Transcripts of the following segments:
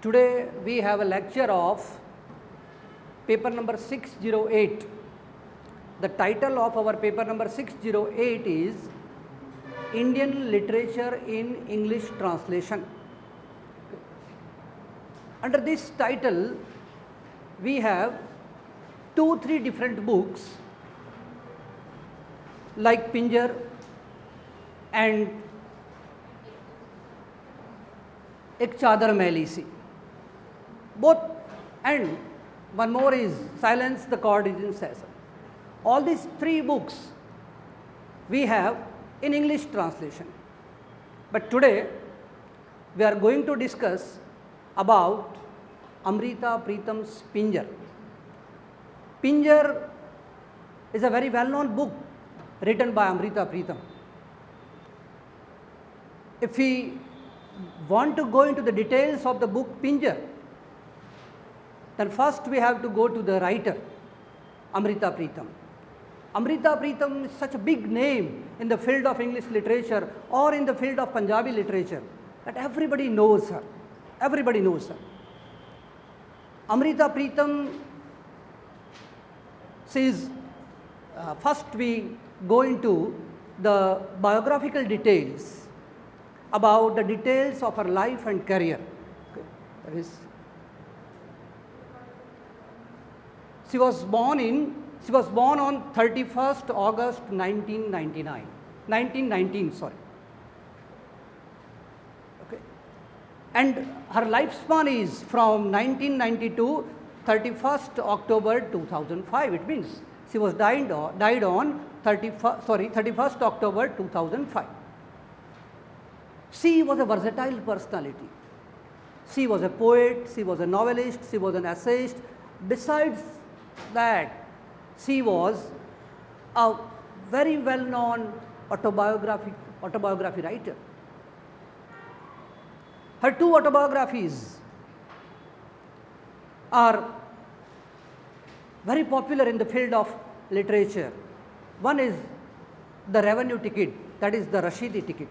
Today we have a lecture of paper number 608. The title of our paper number 608 is Indian Literature in English Translation. Under this title we have 2-3 different books like Pinjar and Ek Chadar Maili Si. Both, and one more is Silence the Cord is in Session. All these 3 books we have in English translation. But today we are going to discuss about Amrita Pritam's Pinjar. Pinjar is a very well-known book written by Amrita Pritam. If we want to go into the details of the book Pinjar, then first we have to go to the writer, Amrita Pritam. Amrita Pritam is such a big name in the field of English literature or in the field of Punjabi literature that everybody knows her. Everybody knows her. Amrita Pritam says, first we go into the biographical details about the details of her life and career. Okay. That is, she was born on 31st August 1919, sorry. Okay. And her lifespan is from 1992 31st October 2005. It means she was died on 31st October 2005. She was a versatile personality. She was a poet, she was a novelist, she was an essayist. Besides that, she was a very well-known autobiography writer. Her 2 autobiographies are very popular in the field of literature. One is The Revenue Ticket, that is the Rashidi Ticket.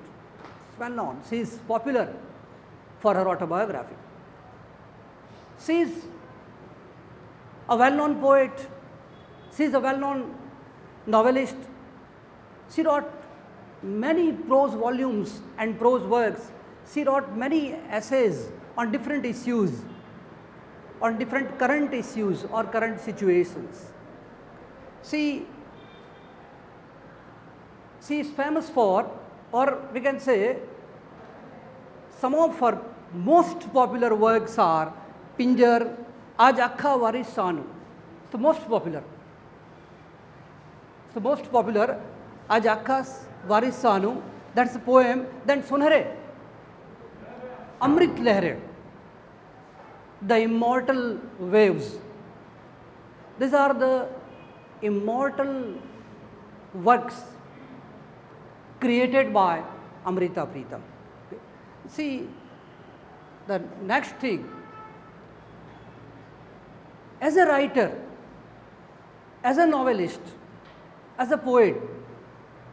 It's well known. She is popular for her autobiography. She is a well-known poet. She is a well-known novelist. She wrote many prose volumes and prose works. She wrote many essays on different issues, on different current issues or current situations. She is famous for, or we can say, some of her most popular works are Pinjar, Aaj Akha Waris Sanu. It's the most popular. It's the most popular, Aaj Akha Waris Sanu. That's a poem. Then Sunhare, Amrit Lehre, The Immortal Waves. These are the immortal works created by Amrita Pritam. See, the next thing, as a writer, as a novelist, as a poet,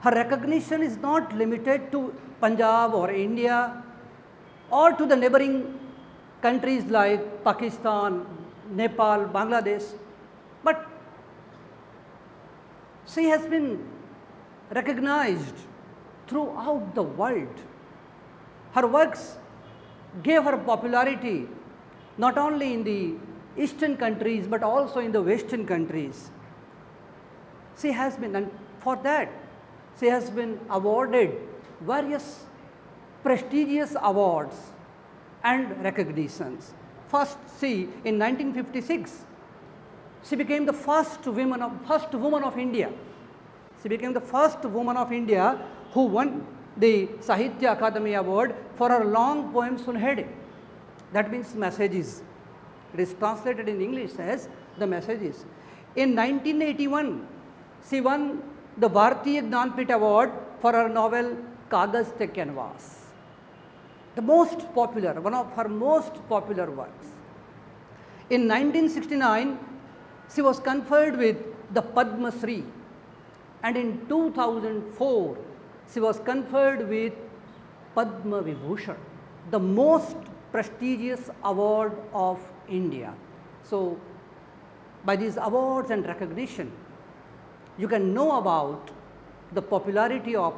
her recognition is not limited to Punjab or India or to the neighboring countries like Pakistan, Nepal, Bangladesh, but she has been recognized throughout the world. Her works gave her popularity not only in the Eastern countries but also in the Western countries. She has been, and for that, she has been awarded various prestigious awards and recognitions. First, in 1956, she became the first woman of India. She became the first woman of India who won the Sahitya Akademi Award for her long poem Sunhede. That means messages. It is translated in English as the messages. In 1981, she won the Bharatiya Jnanpith Award for her novel Kagaz Te Canvas. The most popular, one of her most popular works. In 1969, she was conferred with the Padma Shri, and in 2004, she was conferred with Padma Vibhushan, the most prestigious award of India. So, by these awards and recognition, you can know about the popularity of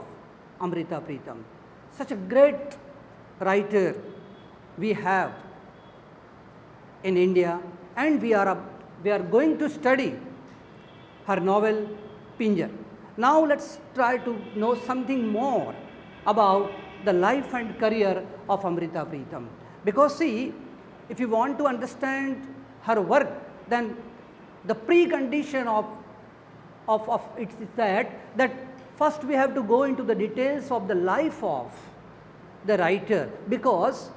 Amrita PRITAM. Such a great writer we have in India, and we are going to study her novel Pinjar. Now let us try to know something more about the life and career of Amrita PRITAM. Because see, if you want to understand her work, then the precondition of it is that first we have to go into the details of the life of the writer, because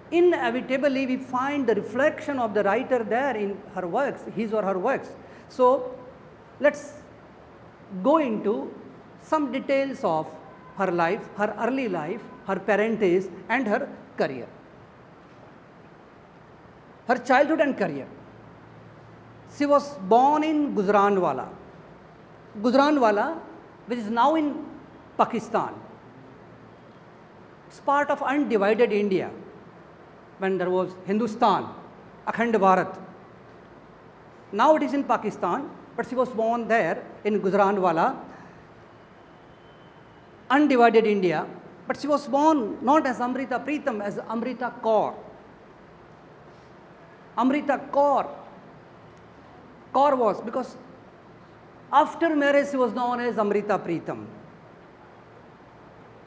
inevitably we find the reflection of the writer there in her works, his or her works. So let us go into some details of her life, her early life, her parentage and her career. Her childhood and career. She was born in Gujranwala, which is now in Pakistan. It's part of undivided India when there was Hindustan, Akhand Bharat. Now it is in Pakistan, but she was born there in Gujranwala, undivided India, but she was born not as Amrita PRITAM, as Amrita Kaur. Amrita Kaur. Kaur was because after marriage she was known as Amrita PRITAM.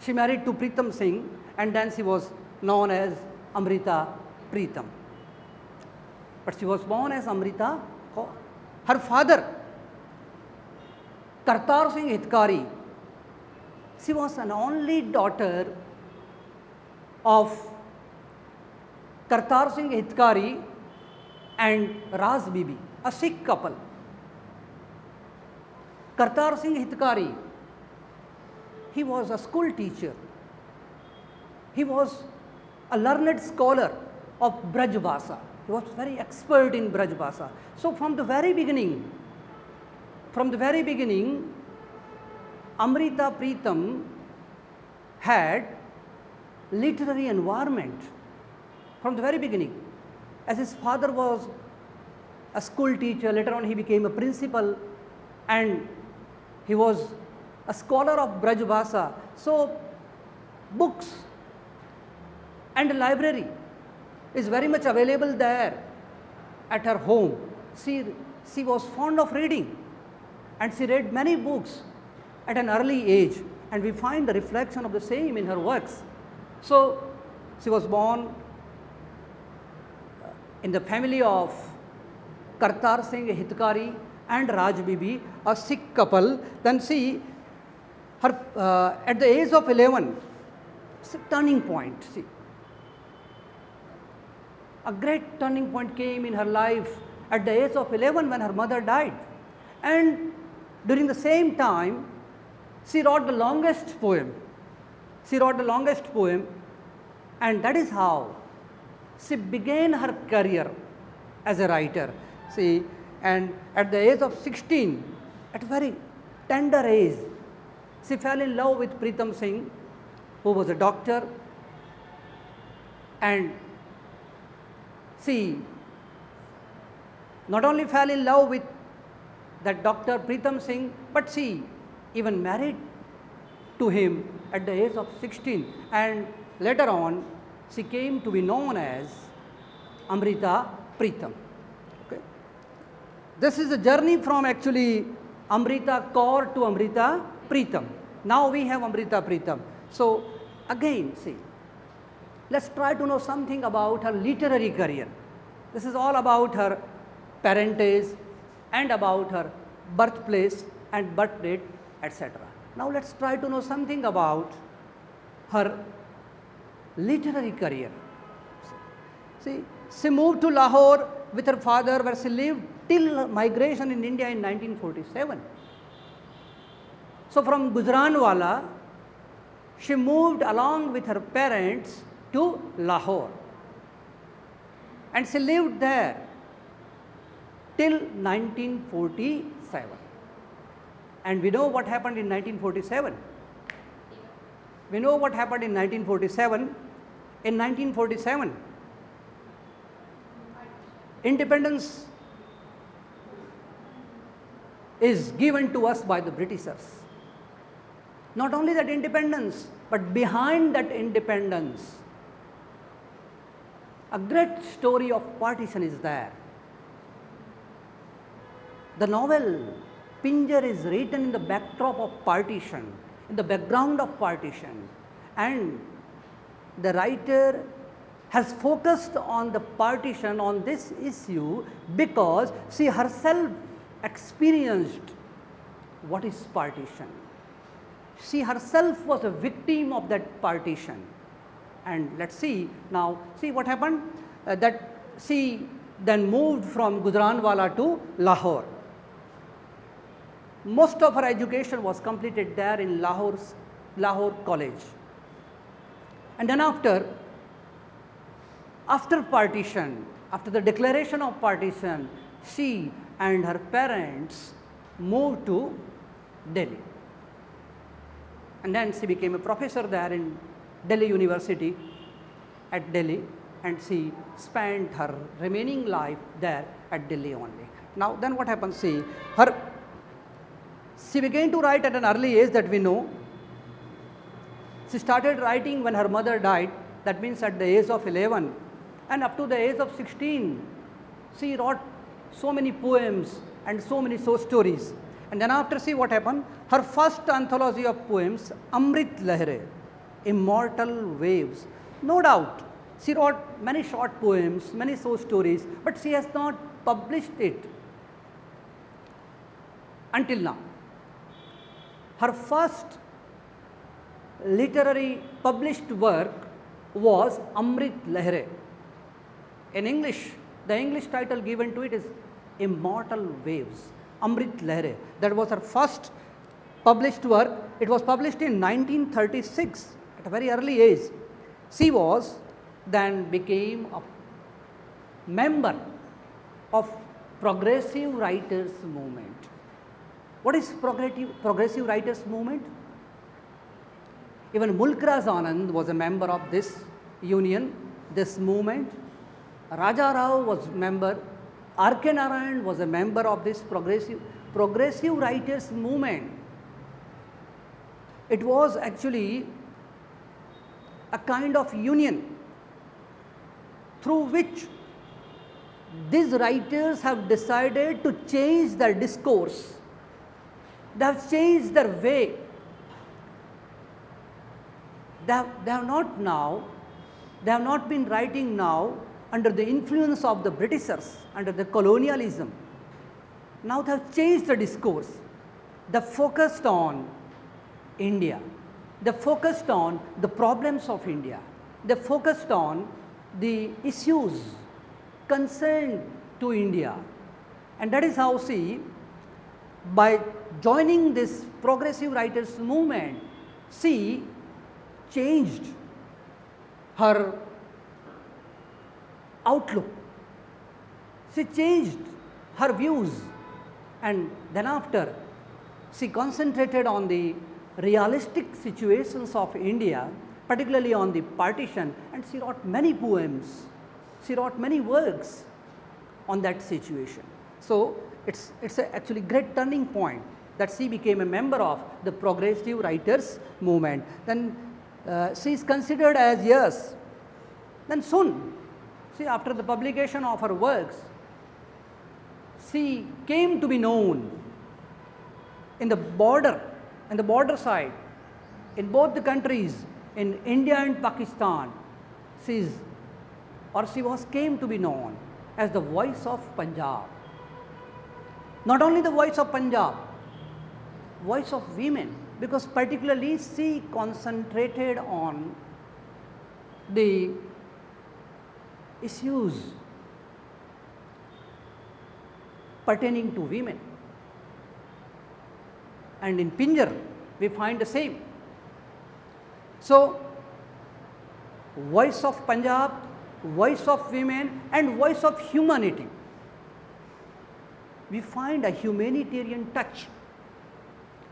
She married to PRITAM Singh and then she was known as Amrita PRITAM. But she was born as Amrita Kaur. Her father, Kartar Singh Hitkari, she was an only daughter of Kartar Singh Hitkari and Raz Bibi, a Sikh couple. Kartar Singh Hitkari, he was a school teacher. He was a learned scholar of Braj Bhasha. He was very expert in Braj Bhasha. So from the very beginning, Amrita PRITAM had literary environment from the very beginning. As his father was a school teacher, later on he became a principal and he was a scholar of Braj Bhasha. So books and library is very much available there at her home. She was fond of reading and she read many books at an early age, and we find the reflection of the same in her works. So she was born in the family of Kartar Singh Hitkari and Raj Bibi, a Sikh couple. Then see, her at the age of 11, it's a turning point. See, a great turning point came in her life at the age of 11 when her mother died. And during the same time, she wrote the longest poem. And that is how she began her career as a writer. See, and at the age of 16, at a very tender age, she fell in love with PRITAM Singh, who was a doctor, and she not only fell in love with that Dr. PRITAM Singh, but she even married to him at the age of 16, and later on she came to be known as Amrita PRITAM. Okay. This is a journey from actually Amrita Kaur to Amrita PRITAM. Now we have Amrita PRITAM. So again, see, let's try to know something about her literary career. This is all about her parentage and about her birthplace and birth date, etc. Now let's try to know something about her literary career. See, she moved to Lahore with her father, where she lived till migration in India in 1947. So from Gujranwala, she moved along with her parents to Lahore, and she lived there till 1947. And we know what happened in 1947. In 1947, independence is given to us by the Britishers. Not only that independence, but behind that independence, a great story of partition is there. The novel Pinjar is written in the backdrop of partition, in the background of partition, and the writer has focused on the partition, on this issue, because she herself experienced what is partition. She herself was a victim of that partition. And let us see now, see what happened, that she then moved from Gujranwala to Lahore. Most of her education was completed there in Lahore College. And then after partition, after the declaration of partition, she and her parents moved to Delhi. And then she became a professor there in Delhi University at Delhi, and she spent her remaining life there at Delhi only. Now then what happens, she began to write at an early age, that we know. She started writing when her mother died, that means at the age of 11, and up to the age of 16 she wrote so many poems and so many short stories. And then after, see what happened, her first anthology of poems, Amrit Lahre, Immortal Waves. No doubt she wrote many short poems, many short stories, but she has not published it until now. Her first literary published work was Amrit Lahre. In English, the English title given to it is Immortal Waves, Amrit Lahre. That was her first published work. It was published in 1936 at a very early age. She was then became a member of Progressive Writers Movement. What is Progressive Writers Movement? Even Mulkraj Anand was a member of this union, this movement. Raja Rao was a member. R.K. Narayan was a member of this Progressive Writers Movement. It was actually a kind of union through which these writers have decided to change their discourse. They have changed their way. They have not been writing now under the influence of the Britishers, under the colonialism. Now they have changed the discourse. They focused on India. They focused on the problems of India. They focused on the issues concerned to India. And that is how, see, by joining this Progressive Writers Movement, she changed her outlook. She changed her views, and then after she concentrated on the realistic situations of India, particularly on the partition, and she wrote many poems, she wrote many works on that situation. So it's actually great turning point that she became a member of the Progressive Writers Movement. Then she is considered as, yes, then soon, see, after the publication of her works, she came to be known in the border side, in both the countries, in India and Pakistan. She came to be known as the voice of Punjab. Not only the voice of Punjab, voice of women, because particularly she concentrated on the issues pertaining to women. And in Pinjar, we find the same. So, voice of Punjab, voice of women, and voice of humanity. We find a humanitarian touch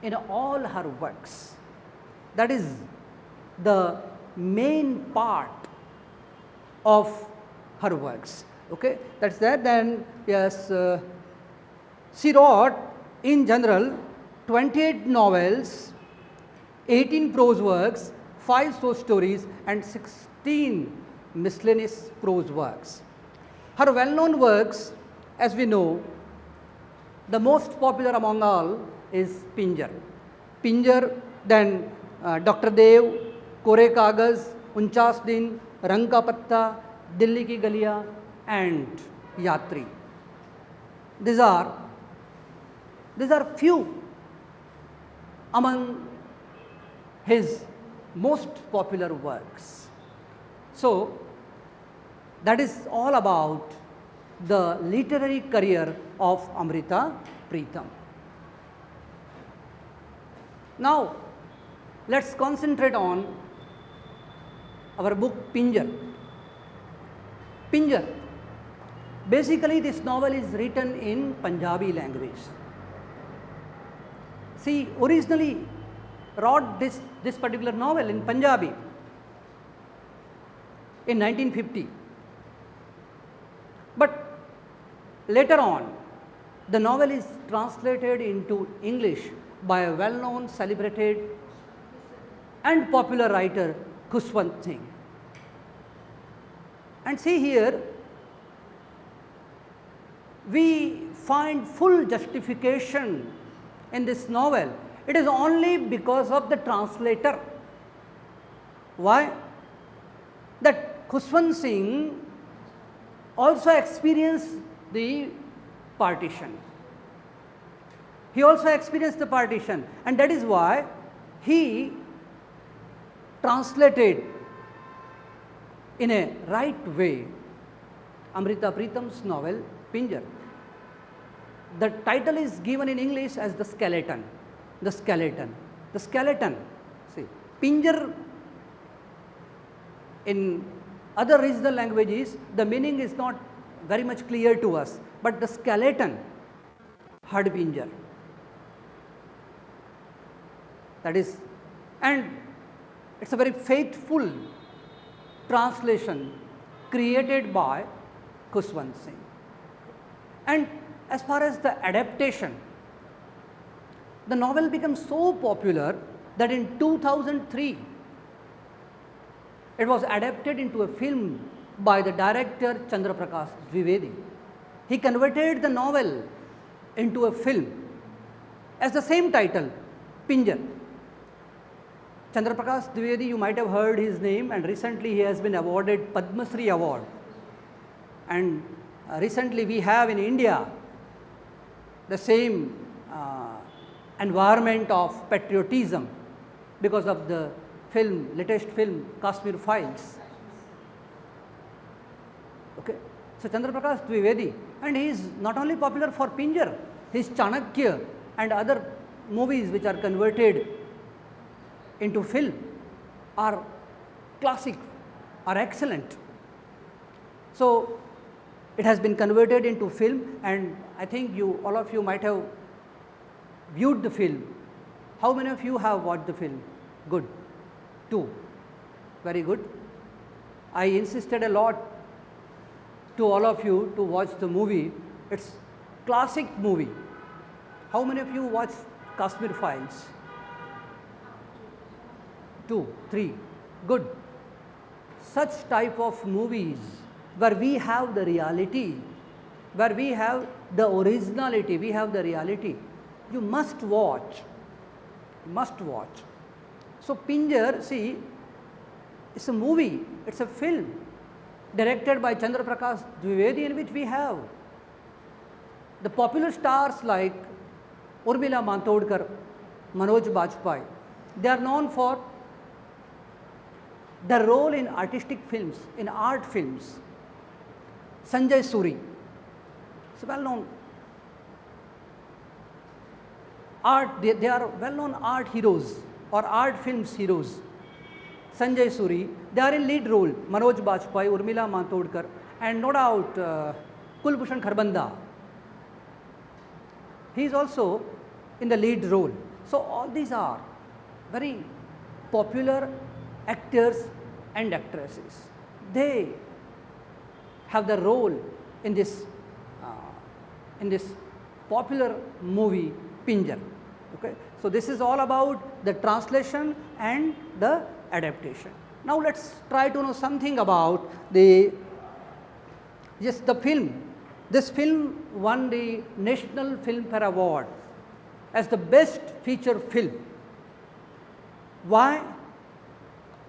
in all her works. That is the main part of her works. Okay, that's that. Then yes, she wrote in general 28 novels, 18 prose works, 5 short stories and 16 miscellaneous prose works. Her well-known works, as we know, the most popular among all is Pinjar. Pinjar, then Dr. Dev, Kore Kagaz, 49 Din, Rang Ka Patta, Dilli Ki Galiyan and Yatri. These are few among his most popular works. So, that is all about the literary career of Amrita Pritam. Now, let us concentrate on our book Pinjar. Pinjar. Basically, this novel is written in Punjabi language. She originally wrote this particular novel in Punjabi in 1950. But later on, the novel is translated into English by a well-known, celebrated and popular writer, Khushwant Singh. And see here, we find full justification in this novel. It is only because of the translator. Why? That Khushwant Singh also experienced the partition. He also experienced the partition, and that is why he translated in a right way Amrita Pritam's novel Pinjar. The title is given in English as the skeleton. The skeleton. The skeleton. See, Pinjar in other regional languages, the meaning is not very much clear to us, but the skeleton, Had Pinjar. That is, and it's a very faithful translation created by Khushwant Singh. And as far as the adaptation, the novel became so popular that in 2003, it was adapted into a film by the director Chandra Prakash Dwivedi. He converted the novel into a film as the same title, Pinjar. Chandra Prakash Dwivedi, you might have heard his name, and recently he has been awarded Padma Shri Award. And recently we have in India the same environment of patriotism because of the film, latest film, Kashmir Files. Okay. So, Chandra Prakash Dwivedi, and he is not only popular for Pinjar, his Chanakya and other movies which are converted into film are classic, are excellent. So, it has been converted into film, and I think you, all of you might have viewed the film. How many of you have watched the film? Good. 2. Very good. I insisted a lot to all of you to watch the movie. It's classic movie. How many of you watched Kashmir Files? 2, 3. Good. Such type of movies where we have the reality, where we have the originality, we have the reality, you must watch, must watch. So, Pinjar, see, it's a movie, it's a film directed by Chandra Prakash Dwivedi, in which we have the popular stars like Urmila Matondkar, Manoj Bajpayee. They are known for their role in artistic films, in art films. Sanjay Suri, it's well known art, they are well known art heroes or art films heroes. Sanjay Suri, they are in lead role, Manoj Bajpayee, Urmila Matondkar, and no doubt Kulbhushan Kharbanda. He is also in the lead role. So, all these are very popular actors and actresses. They have the role in this popular movie Pinjar. Okay. So, this is all about the translation and the adaptation. Now, let us try to know something about the film. This film won the National Filmfare Award as the best feature film. Why?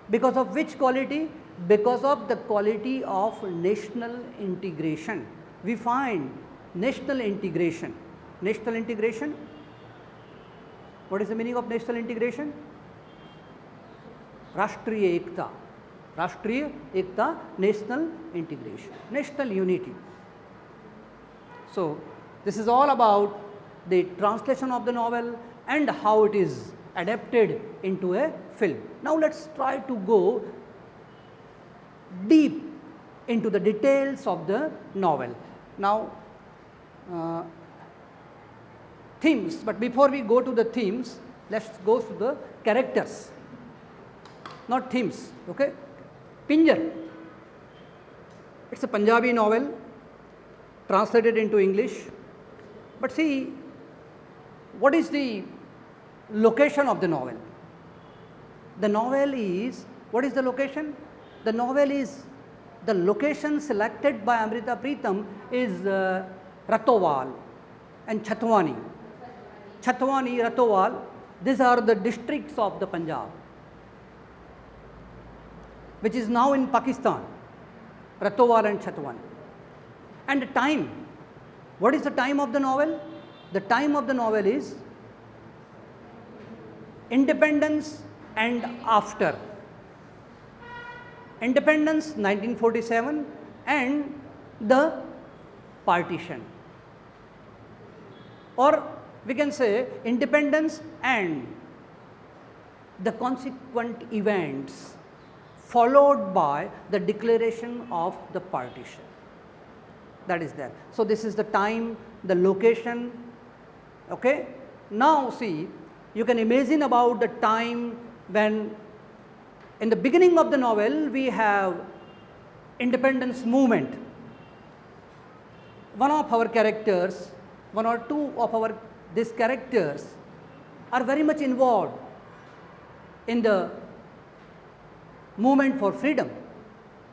Because of which quality? Because of the quality of national integration. We find national integration. National integration. What is the meaning of national integration? Rashtriya Ekta. Rashtriya Ekta, national integration, national unity. So, this is all about the translation of the novel and how it is adapted into a film. Now, let us try to go deep into the details of the novel. Now, themes, but before we go to the themes, let us go to the characters, not themes. Okay. Pinjar, it is a Punjabi novel translated into English, but see, what is the location of the novel? The novel is, what is the location? The novel is, the location selected by Amrita Pritam is Ratowal and Chatwani. Chatwani, Ratowal, these are the districts of the Punjab, which is now in Pakistan, Ratowal and Chatwani. And the time, what is the time of the novel? The time of the novel is independence and after. Independence 1947 and the partition, or we can say independence and the consequent events followed by the declaration of the partition, that is there. So, this is the time, the location. Okay. Now, see, you can imagine about the time when in the beginning of the novel we have independence movement. One of our characters, one or two of these characters are very much involved in the movement for freedom.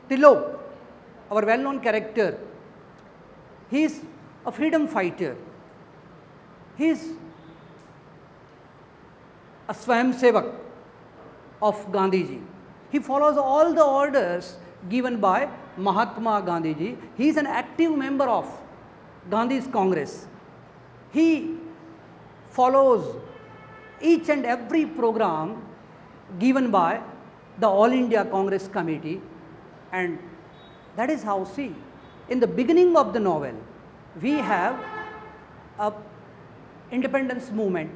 Tilok, our well known character, he is a freedom fighter. He is a Swayamsevak of Gandhiji. He follows all the orders given by Mahatma Gandhiji. He is an active member of Gandhi's Congress. He follows each and every program given by the All India Congress Committee, and that is how, see, in the beginning of the novel we have a independence movement,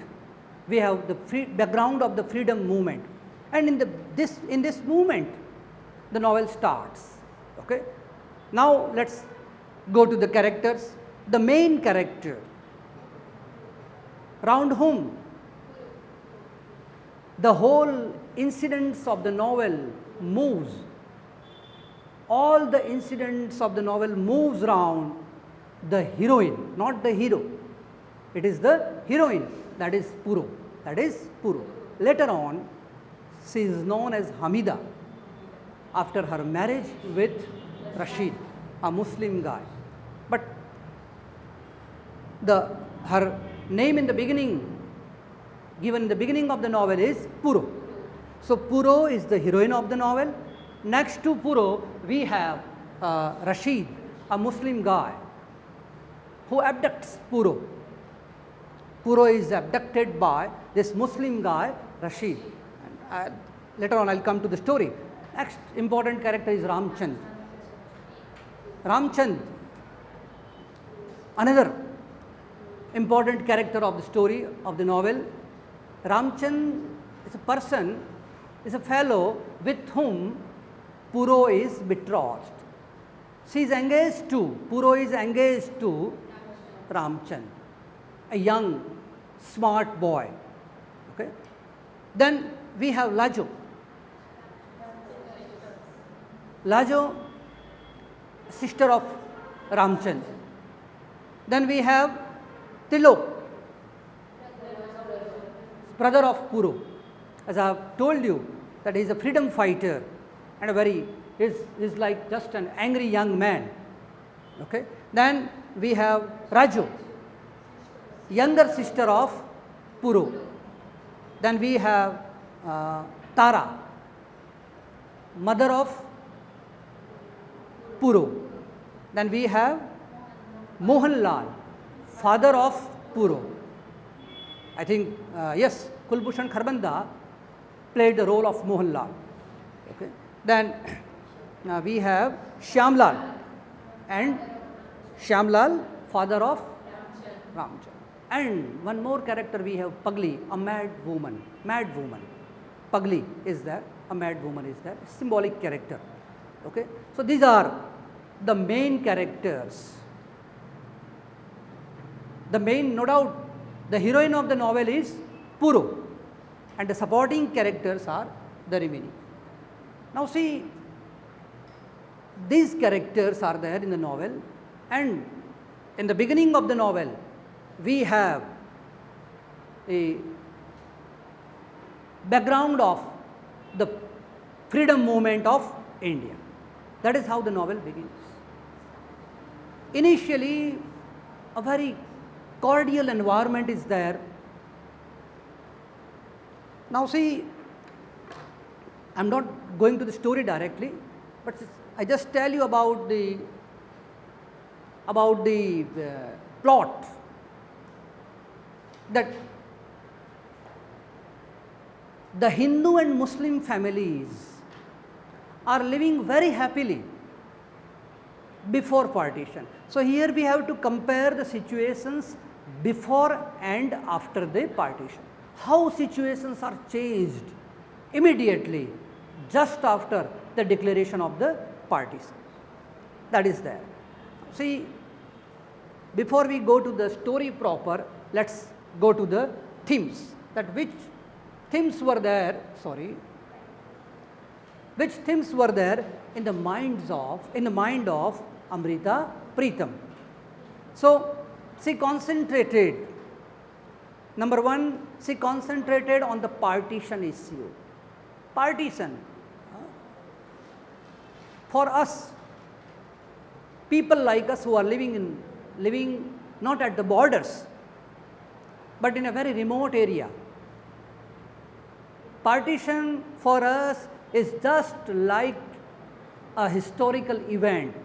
we have the background of the freedom movement, and in this movement the novel starts. Okay. Now, let us go to the characters. The main character around whom the whole incidents of the novel moves, all the incidents of the novel moves around the heroine, not the hero. It is the heroine, that is Puro, that is Puro. Later on, she is known as Hamida after her marriage with Rashid, a Muslim guy. But her name in the beginning, given in the beginning of the novel, is Puro. So, Puro is the heroine of the novel. Next to Puro, we have Rashid, a Muslim guy who abducts Puro. Puro is abducted by this Muslim guy, Rashid. And, later on I will come to the story. Next important character is Ramchand. Ramchand, another important character of the story of the novel. Ramchand is a person, is a fellow with whom Puro is betrothed. She is engaged to, Puro is engaged to Ramchand, a young, smart boy. Okay. Then we have Lajo. Lajo, sister of Ramchand. Then we have Tilok, brother of Puru. As I have told you that he is a freedom fighter and a very is like just an angry young man. Okay. Then we have Raju, younger sister of Puru. Then we have Tara, mother of Puru. Then we have Mohanlal, father of Puru. I think yes, Kulbhushan Kharbanda played the role of Mohanlal. Okay. Then we have Shyamlal, and Shyamlal, father of Ramchand. And one more character we have, Pagli, a mad woman. Mad woman. Pagli is there, a mad woman is there, symbolic character. Okay. So these are the main characters. The main, no doubt, the heroine of the novel is Puru, and the supporting characters are the remaining. Now see, these characters are there in the novel, and in the beginning of the novel, we have a background of the freedom movement of India. That is how the novel begins. Initially, a very cordial environment is there. Now see, I am not going to the story directly, but I just tell you about the plot, that the Hindu and Muslim families are living very happily before partition. So here we have to compare the situations before and after the partition. How situations are changed immediately just after the declaration of the partition. That is there. See, before we go to the story proper, let us go to the themes, that which themes were there, which themes were there in the mind of Amrita Pritam. So she concentrated, number one, she concentrated on the partition issue. Partition, for us, people like us who are living not at the borders, but in a very remote area. Partition for us is just like a historical event,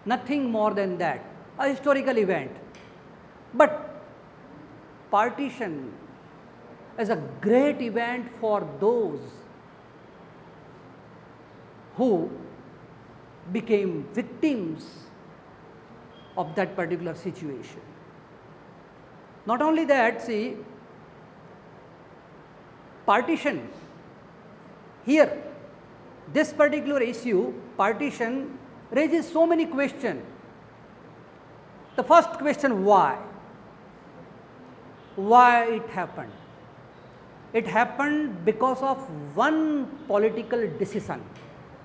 nothing more than that, a historical event. But partition is a great event for those who became victims of that particular situation. Not only that, see, partition, here, this particular issue, partition, raises so many questions. The first question, why? Why it happened? It happened because of one political decision.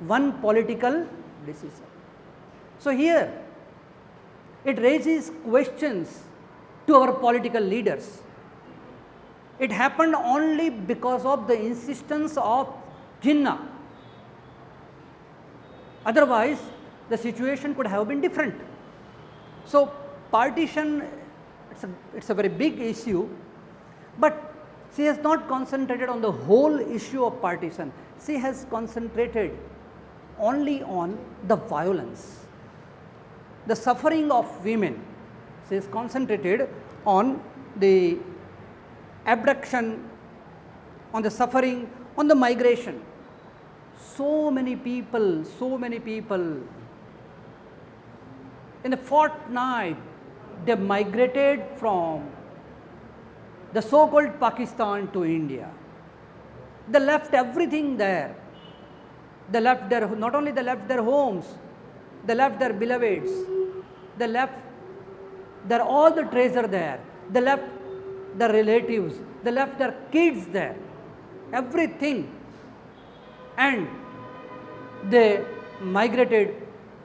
One political decision. So here, it raises questions to our political leaders. It happened only because of the insistence of Jinnah. Otherwise, the situation could have been different. So partition, it's a very big issue, but she has not concentrated on the whole issue of partition. She has concentrated only on the violence, the suffering of women. She is concentrated on the abduction, on the suffering, on the migration. So many people, in a fortnight, they migrated from the so-called Pakistan to India. They left everything there. They left their, not only they left their homes, they left their beloveds, they left their all the treasure there, they left their relatives, they left their kids there, everything, and they migrated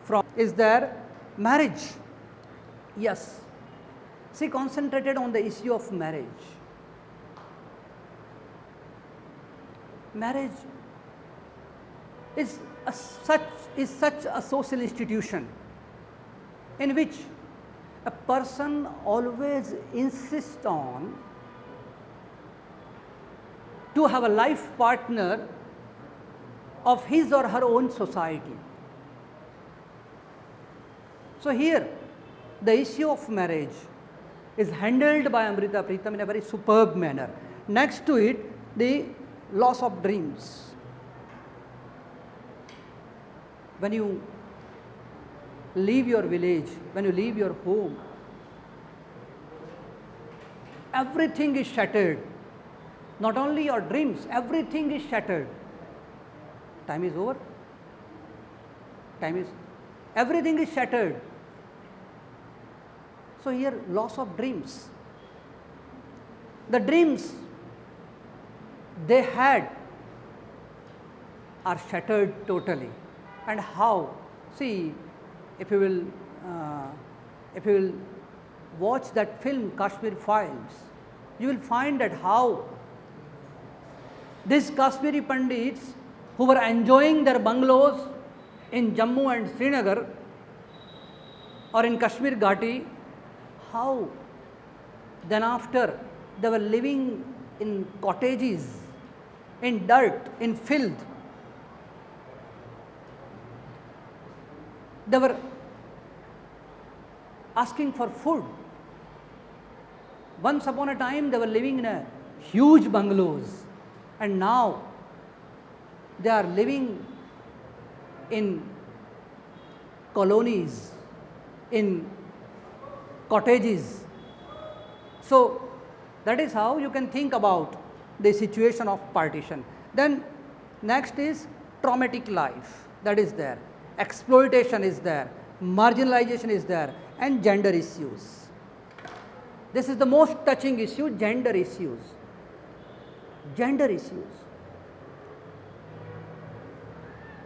from, is there Marriage, yes, she concentrated on the issue of marriage. Marriage is such a social institution in which a person always insists on to have a life partner of his or her own society. So here the issue of marriage is handled by Amrita PRITAM in a very superb manner. Next to it, the loss of dreams. When you leave your village, when you leave your home, everything is shattered. Not only your dreams, everything is shattered. Time is over. Everything is shattered. So here, loss of dreams. The dreams they had are shattered totally. And how? See, if you will watch that film Kashmir Files, you will find that how these Kashmiri Pandits who were enjoying their bungalows in Jammu and Srinagar or in Kashmir Ghati, how then after they were living in cottages, in dirt, in filth. They were asking for food. Once upon a time they were living in a huge bungalows, and now they are living in colonies, in cottages. So that is how you can think about the situation of partition. Then next is traumatic life, that is there. Exploitation is there, marginalization is there, and gender issues. This is the most touching issue, gender issues. Gender issues.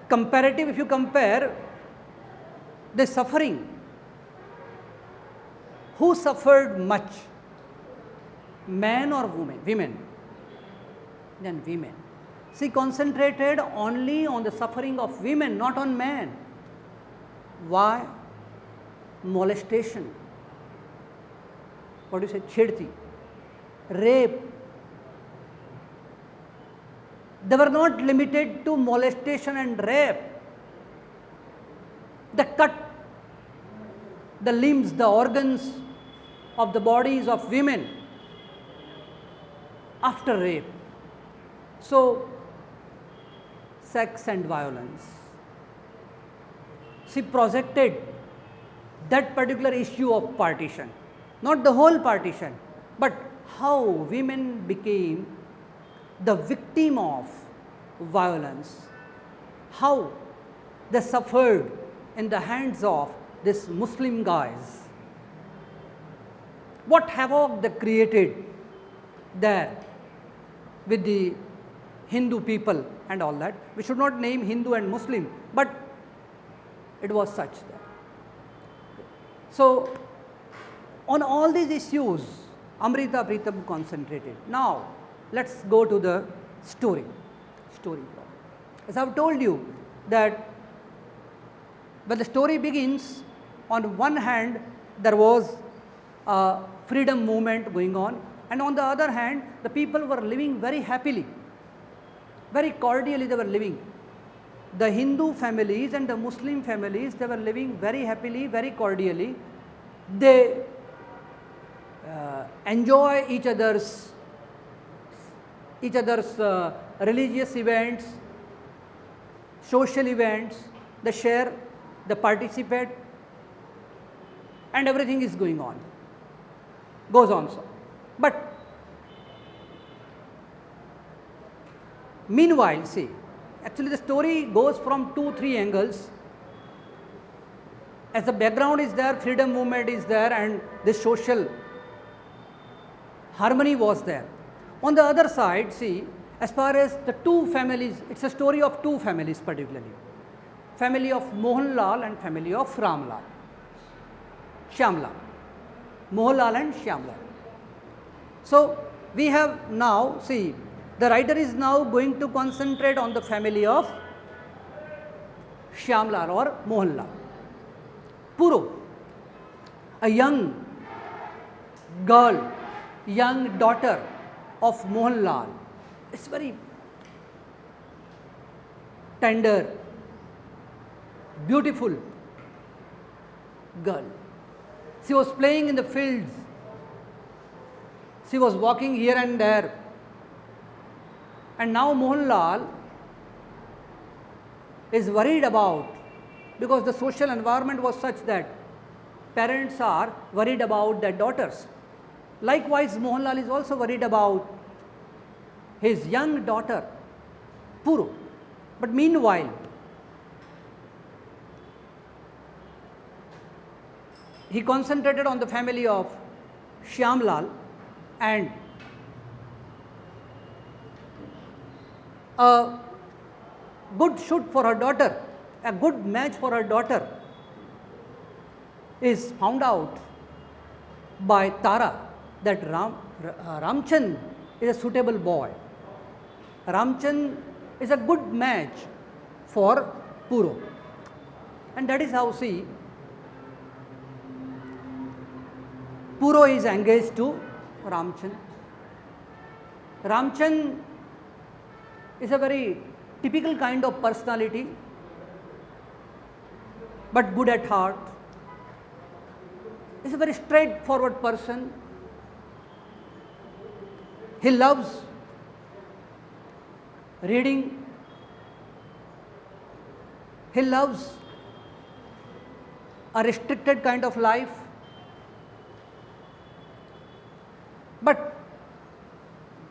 Comparative, if you compare the suffering, who suffered much? Men or women? Women. Then women. She concentrated only on the suffering of women, not on men. Why? Molestation. What do you say? Chedti. Rape. They were not limited to molestation and rape. They cut the limbs, the organs of the bodies of women after rape. So, sex and violence. She projected that particular issue of partition, not the whole partition, but how women became the victim of violence, how they suffered in the hands of these Muslim guys, what havoc they created there with the Hindu people and all that. We should not name Hindu and Muslim, but it was such there. So, on all these issues, Amrita PRITAM concentrated. Now, let us go to the story. As I have told you that when the story begins, on one hand there was a freedom movement going on, and on the other hand the people were living very happily, very cordially they were living. The Hindu families and the Muslim families, they were living very happily, very cordially. They enjoy each other's religious events, social events, they share, they participate, and everything is goes on so. But meanwhile, see, actually the story goes from 2-3 angles. As the background is there, freedom movement is there, and this social harmony was there. On the other side, see, as far as the two families, it's a story of two families particularly, family of Mohanlal and family of Ramlal. Shyamla. Mohanlal and Shyamla. So, we have now, see, the writer is now going to concentrate on the family of Shyamlal or Mohanlal. Puro, a young girl, young daughter of Mohanlal, is very tender, beautiful girl. She was playing in the fields. She was walking here and there. And now Mohanlal is worried about, because the social environment was such that parents are worried about their daughters. Likewise, Mohanlal is also worried about his young daughter, Puro. But meanwhile, he concentrated on the family of Shyamlal and a good shoot for her daughter, a good match for her daughter is found out by Tara that Ramchand is a suitable boy. Ramchand is a good match for Puro. And that is how, see, Puro is engaged to Ramchand. Ramchand is a very typical kind of personality, but good at heart. He is a very straightforward person. He loves reading. He loves a restricted kind of life. But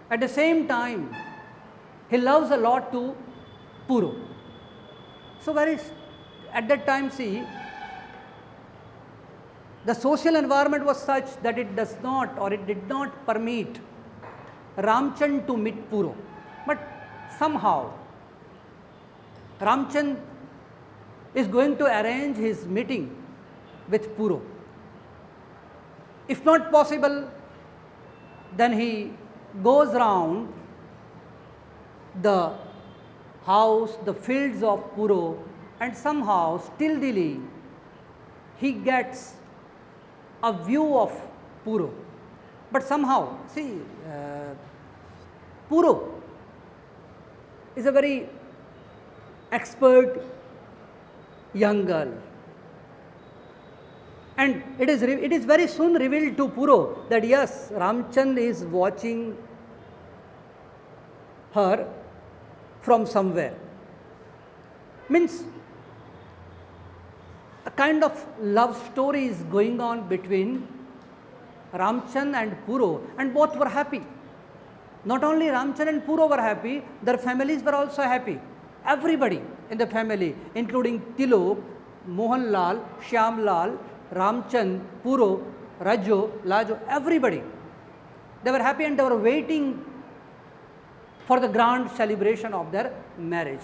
at the same time, he loves a lot to Puro. So, at that time, see, the social environment was such that it does not, or it did not permit Ramchand to meet Puro. But somehow, Ramchand is going to arrange his meeting with Puro. If not possible, then he goes round the house, the fields of Puro, and somehow, stealthily, he gets a view of Puro. But somehow, see, Puro is a very expert young girl. And it is very soon revealed to Puro that yes, Ramchand is watching her from somewhere. Means a kind of love story is going on between Ramchand and Puro, and both were happy. Not only Ramchand and Puro were happy, their families were also happy. Everybody in the family, including Tilok, Mohanlal, Shyamlal, Ramchand, Puro, Rajo, Lajo, everybody. They were happy and they were waiting for the grand celebration of their marriage.